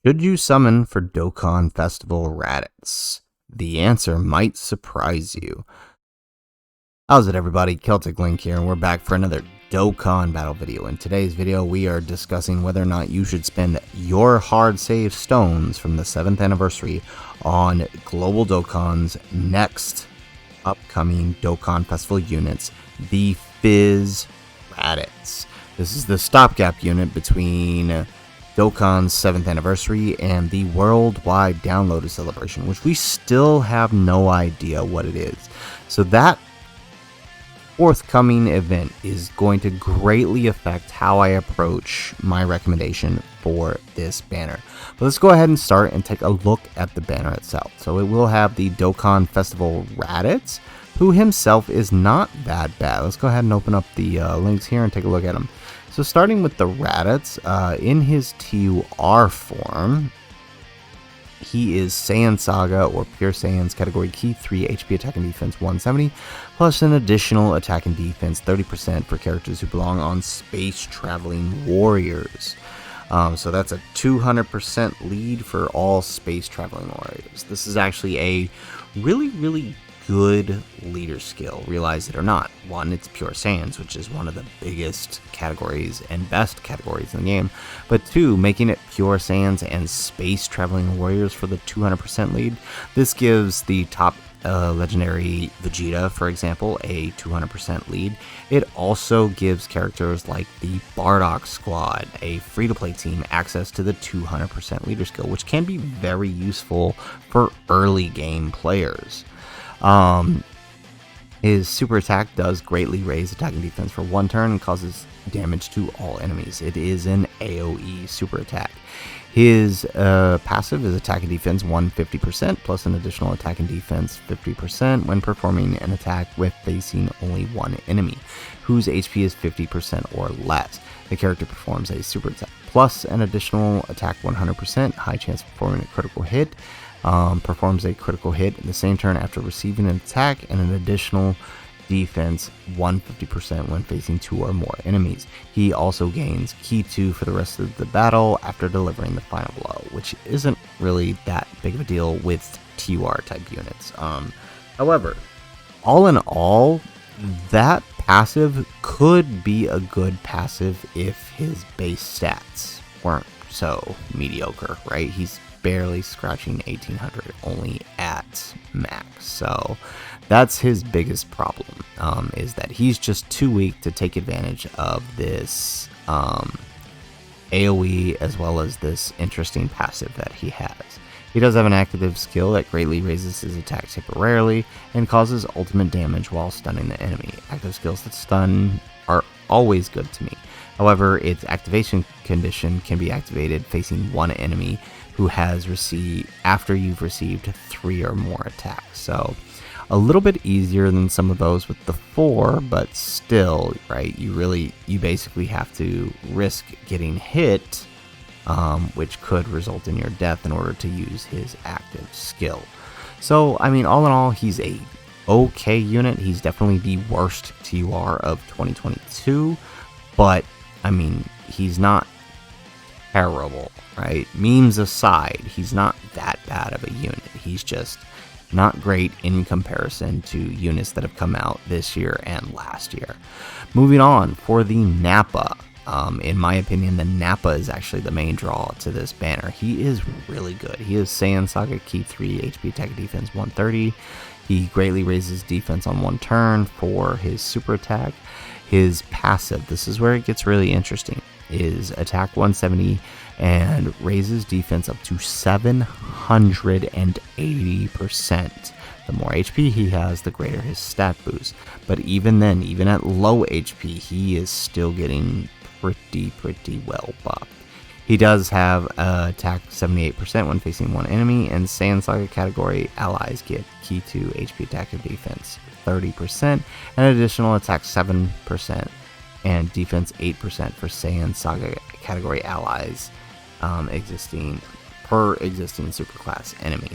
Should you summon for Dokkan Festival Raditz? The answer might surprise you. How's it, everybody? Celtic Link here, and we're back for another Dokkan battle video. In today's video, we are discussing whether or not you should spend your hard save stones from the 7th anniversary on Global Dokkan's next upcoming Dokkan Festival units, the Fizz Raditz. This is the stopgap unit between Dokkan's 7th anniversary and the worldwide downloaded celebration, which we still have no idea what it is. So that forthcoming event is going to greatly affect how I approach my recommendation for this banner. But let's go ahead and start and take a look at the banner itself. So it will have the Dokkan Festival Raditz, who himself is not that bad. Let's go ahead and open up the links here and take a look at him. So starting with the Raditz, in his TUR form, he is Saiyan Saga or Pure Saiyan's category key 3 HP attack and defense 170, plus an additional attack and defense 30% for characters who belong on space traveling warriors. So that's a 200% lead for all space traveling warriors. This is actually a really good leader skill, realize it or not. One, it's Pure Saiyans, which is one of the biggest categories and best categories in the game. But two, making it Pure Saiyans and Space Traveling Warriors for the 200% lead. This gives the top legendary Vegeta, for example, a 200% lead. It also gives characters like the Bardock Squad, a free-to-play team, access to the 200% leader skill, which can be very useful for early game players. His super attack does greatly raise attack and defense for one turn and causes damage to all enemies. It is an AoE super attack. His passive is attack and defense 150% plus an additional attack and defense 50% when performing an attack with facing only one enemy whose HP is 50% or less. The character performs a super attack plus an additional attack 100%, high chance of performing a critical hit. Performs a critical hit in the same turn after receiving an attack, and an additional defense 150% when facing 2 or more enemies. He also gains Key 2 for the rest of the battle after delivering the final blow, which isn't really that big of a deal with TUR type units. However, all in all, that passive could be a good passive if his base stats weren't so mediocre, right? He's barely scratching 1800, only at max. So that's his biggest problem, is that he's just too weak to take advantage of this AoE as well as this interesting passive that he has. He does have an active skill that greatly raises his attack temporarily and causes ultimate damage while stunning the enemy. Active skills that stun are always good to me. However, its activation condition can be activated facing one enemy who has received after you've received 3 or more attacks. So a little bit easier than some of those with the 4, but still, right, you basically have to risk getting hit, which could result in your death in order to use his active skill. So I mean, all in all, he's a okay unit. He's definitely the worst TUR of 2022, but I mean, he's not terrible, right? Memes aside, he's not that bad of a unit. He's just not great in comparison to units that have come out this year and last year. Moving on, for the Napa, in my opinion, the Napa is actually the main draw to this banner. He is really good. He is Saiyan Saga Key 3 HP attack and defense 130. He greatly raises defense on one turn for his super attack. His passive, this is where it gets really interesting, is attack 170 and raises defense up to 780%. The more HP he has, the greater his stat boost. But even then, even at low HP, he is still getting pretty well buffed. He does have attack 78% when facing one enemy, and Saiyan Saga category allies get Key 2 HP attack and defense 30%, and additional attack 7% and defense 8% for Saiyan Saga category allies existing superclass enemy.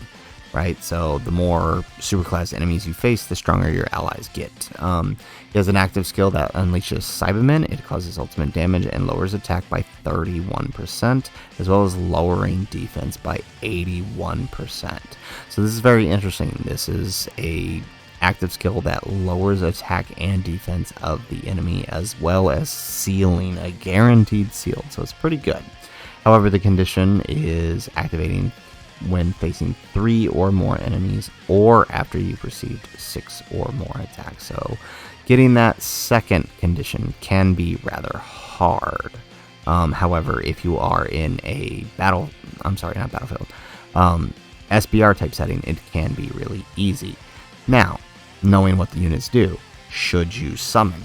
right? So the more superclass enemies you face, the stronger your allies get. He has an active skill that unleashes Cybermen. It causes ultimate damage and lowers attack by 31%, as well as lowering defense by 81%. So this is very interesting. This is a active skill that lowers attack and defense of the enemy, as well as sealing, a guaranteed seal. So it's pretty good. However, the condition is activating when facing 3 or more enemies, or after you've received 6 or more attacks. So getting that second condition can be rather hard. However, if you are in a SBR type setting, it can be really easy. Now, knowing what the units do, should you summon?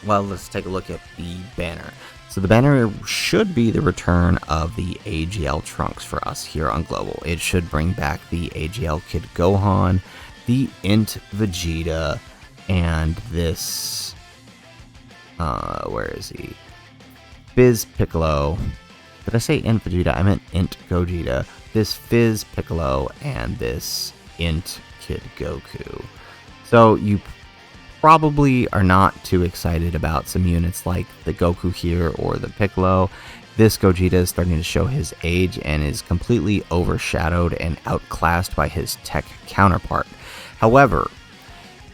Well, let's take a look at the banner. So the banner should be the return of the AGL trunks for us here on Global. It should bring back the AGL Kid Gohan, the Int Vegeta, and this, where is he? Fizz Piccolo. Did I say Int Vegeta? I meant Int Gogeta. This Fizz Piccolo and this Int Kid Goku. So you probably are not too excited about some units like the Goku here or the Piccolo. This Gogeta is starting to show his age and is completely overshadowed and outclassed by his tech counterpart. However,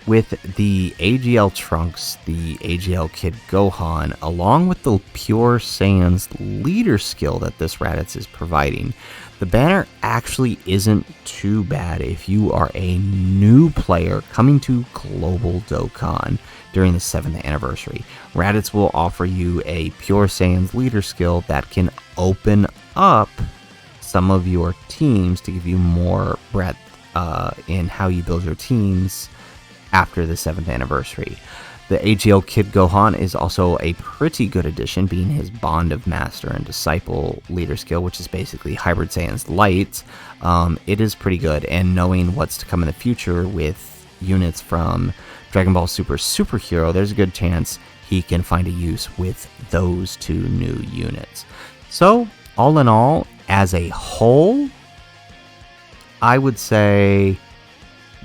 with the AGL Trunks, the AGL Kid Gohan, along with the Pure Saiyan's leader skill that this Raditz is providing, the banner actually isn't too bad if you are a new player coming to Global Dokkan during the 7th anniversary. Raditz will offer you a Pure Saiyan's leader skill that can open up some of your teams to give you more breadth in how you build your teams after the 7th anniversary. The AGL Kid Gohan is also a pretty good addition, being his Bond of Master and Disciple leader skill, which is basically Hybrid Saiyan's Light. It is pretty good, and knowing what's to come in the future with units from Dragon Ball Super Superhero, there's a good chance he can find a use with those 2 new units. So, all in all, as a whole, I would say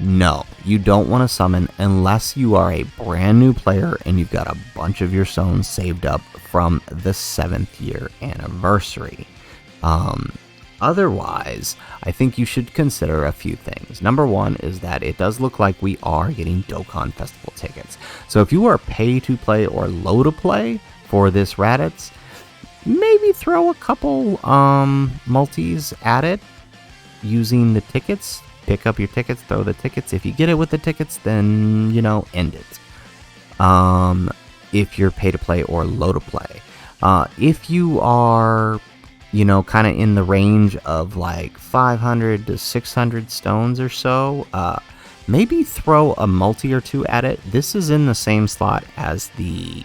no, you don't want to summon unless you are a brand new player and you've got a bunch of your stones saved up from the 7th year anniversary. Otherwise, I think you should consider a few things. Number one is that it does look like we are getting Dokkan Festival tickets. So if you are pay to play or low to play for this Raditz, maybe throw a couple multis at it using the tickets. Pick up your tickets, throw the tickets. If you get it with the tickets, then, end it. If you're pay to play or low to play. If you are, kind of in the range of like 500 to 600 stones or so, maybe throw a multi or 2 at it. This is in the same slot as the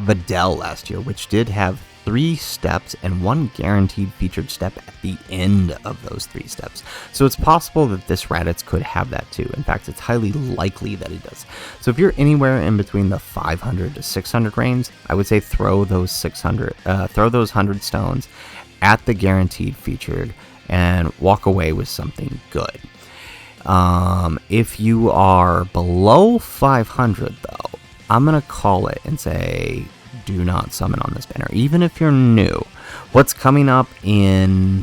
Videl last year, which did have 3 steps and 1 guaranteed featured step at the end of those 3 steps. So it's possible that this Raditz could have that too. In fact, it's highly likely that it does. So if you're anywhere in between the 500 to 600 range, I would say throw those 100 stones at the guaranteed featured and walk away with something good. If you are below 500 though, I'm going to call it and say do not summon on this banner, even if you're new. What's coming up in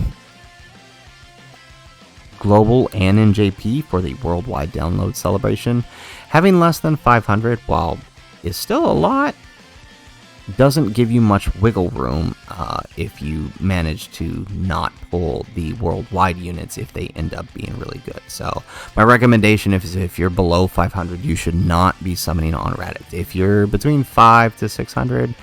Global and in JP for the worldwide download celebration, having less than 500, while is still a lot, doesn't give you much wiggle room if you manage to not pull the worldwide units if they end up being really good. So my recommendation is if you're below 500, you should not be summoning on Raditz. If you're between 5 to 600,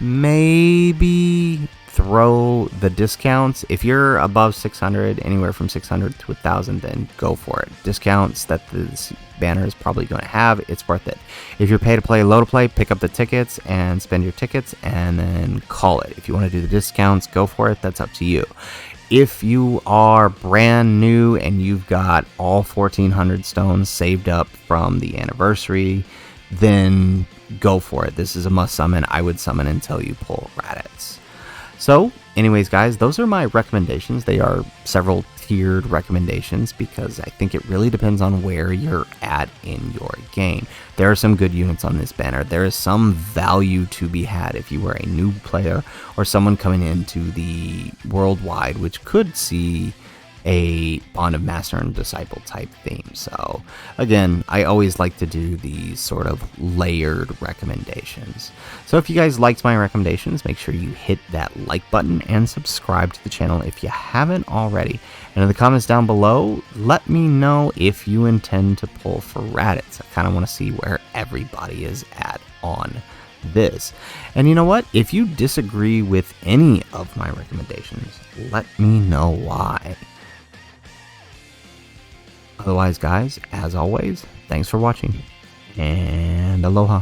maybe throw the discounts. If you're above 600, anywhere from 600 to 1,000, then go for it. Discounts that this banner is probably going to have, it's worth it. If you're pay to play, low to play, pick up the tickets and spend your tickets and then call it. If you want to do the discounts, go for it. That's up to you. If you are brand new and you've got all 1,400 stones saved up from the anniversary, then go for it. This is a must summon. I would summon until you pull Raditz. So, anyways, guys, those are my recommendations. They are several tiered recommendations because I think it really depends on where you're at in your game. There are some good units on this banner. There is some value to be had if you are a new player or someone coming into the worldwide, which could see a Bond of Master and Disciple type theme. So again, I always like to do these sort of layered recommendations. So if you guys liked my recommendations, make sure you hit that like button and subscribe to the channel if you haven't already. And in the comments down below, let me know if you intend to pull for Raditz. I kind of want to see where everybody is at on this. And you know what? If you disagree with any of my recommendations, let me know why. Otherwise, guys, as always, thanks for watching, and aloha.